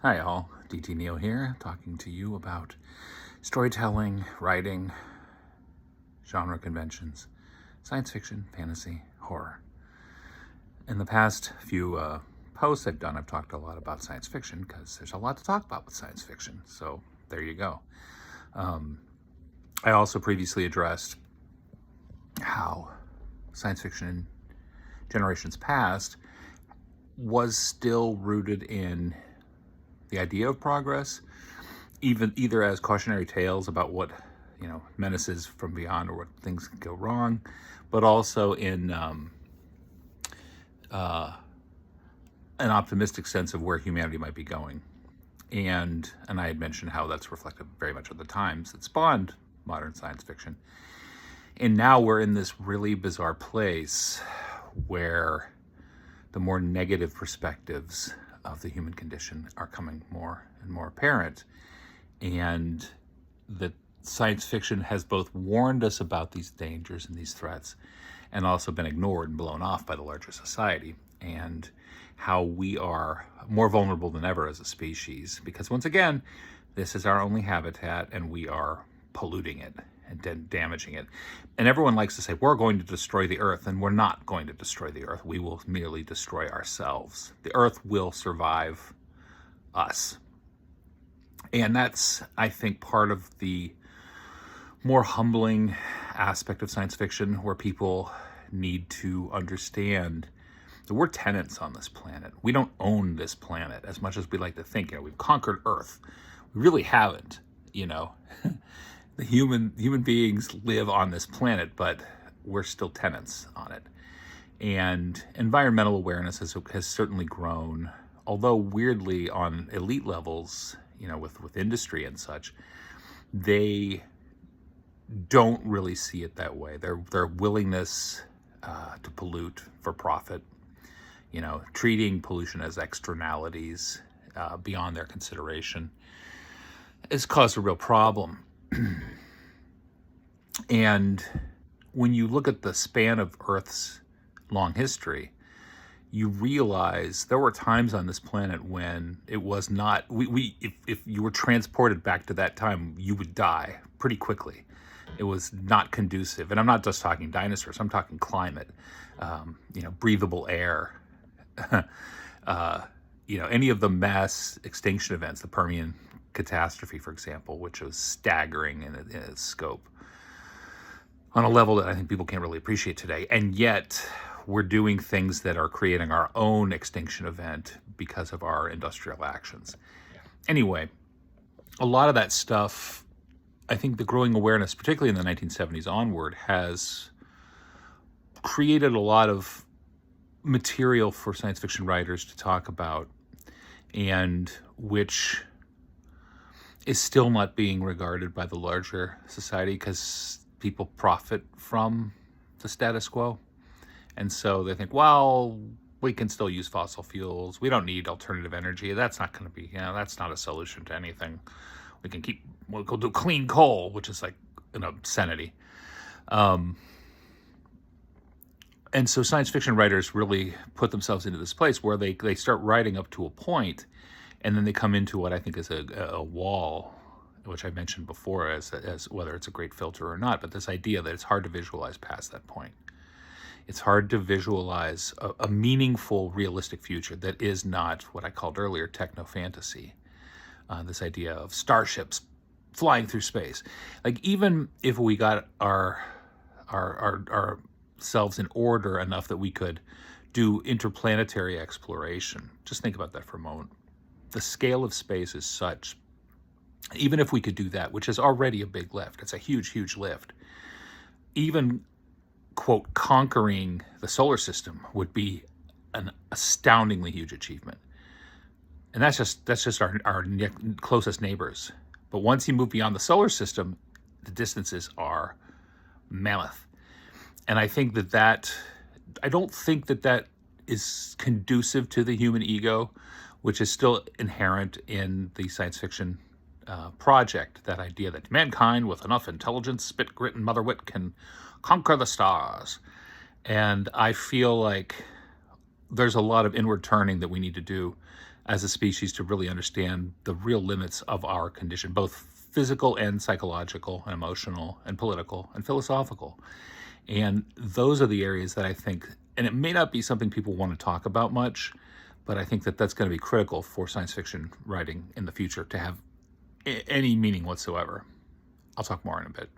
Hi all, DT Neo here, talking to you about storytelling, writing, genre conventions, science fiction, fantasy, horror. In the past few posts I've done, I've talked a lot about science fiction because there's a lot to talk about with science fiction. So there you go. I also previously addressed how science fiction in generations past was still rooted in the idea of progress, even either as cautionary tales about what menaces from beyond or what things can go wrong, but also in an optimistic sense of where humanity might be going. And I had mentioned how that's reflective very much of the times that spawned modern science fiction. And now we're in this really bizarre place where the more negative perspectives of the human condition are coming more and more apparent. And that science fiction has both warned us about these dangers and these threats and also been ignored and blown off by the larger society, and how we are more vulnerable than ever as a species because, once again, this is our only habitat and we are polluting it and damaging it. And everyone likes to say, we're going to destroy the earth, and we're not going to destroy the earth. We will merely destroy ourselves. The earth will survive us. And that's, I think, part of the more humbling aspect of science fiction, where people need to understand that we're tenants on this planet. We don't own this planet as much as we like to think. We've conquered Earth. We really haven't. The human beings live on this planet, but we're still tenants on it. And environmental awareness has certainly grown, although weirdly on elite levels, with industry and such, they don't really see it that way. Their willingness to pollute for profit, treating pollution as externalities beyond their consideration, has caused a real problem. And when you look at the span of Earth's long history, you realize there were times on this planet when it was not, if you were transported back to that time, you would die pretty quickly. It was not conducive. And I'm not just talking dinosaurs, I'm talking climate, breathable air, any of the mass extinction events, the Permian catastrophe, for example, which was staggering in its scope on a level that I think people can't really appreciate today. And yet we're doing things that are creating our own extinction event because of our industrial actions. Anyway, a lot of that stuff, I think the growing awareness, particularly in the 1970s onward, has created a lot of material for science fiction writers to talk about, and which is still not being regarded by the larger society because people profit from the status quo. And so they think, well, we can still use fossil fuels. We don't need alternative energy. That's not going to be, that's not a solution to anything. We'll go do clean coal, which is like an obscenity. And so science fiction writers really put themselves into this place where they start writing up to a point, and then they come into what I think is a wall, which I mentioned before as whether it's a great filter or not, but this idea that it's hard to visualize past that point. It's hard to visualize a meaningful, realistic future that is not what I called earlier techno-fantasy. This idea of starships flying through space. Like, even if we got ourselves in order enough that we could do interplanetary exploration, just think about that for a moment. The scale of space is such, even if we could do that, which is already a big lift, it's a huge, huge lift, even, quote, conquering the solar system would be an astoundingly huge achievement. And that's just our closest neighbors. But once you move beyond the solar system, the distances are mammoth. And I think I don't think that is conducive to the human ego, which is still inherent in the science fiction project. That idea that mankind, with enough intelligence, spit, grit, and mother wit, can conquer the stars. And I feel like there's a lot of inward turning that we need to do as a species to really understand the real limits of our condition, both physical and psychological and emotional and political and philosophical. And those are the areas that I think, and it may not be something people want to talk about much, but I think that that's going to be critical for science fiction writing in the future to have any meaning whatsoever. I'll talk more in a bit.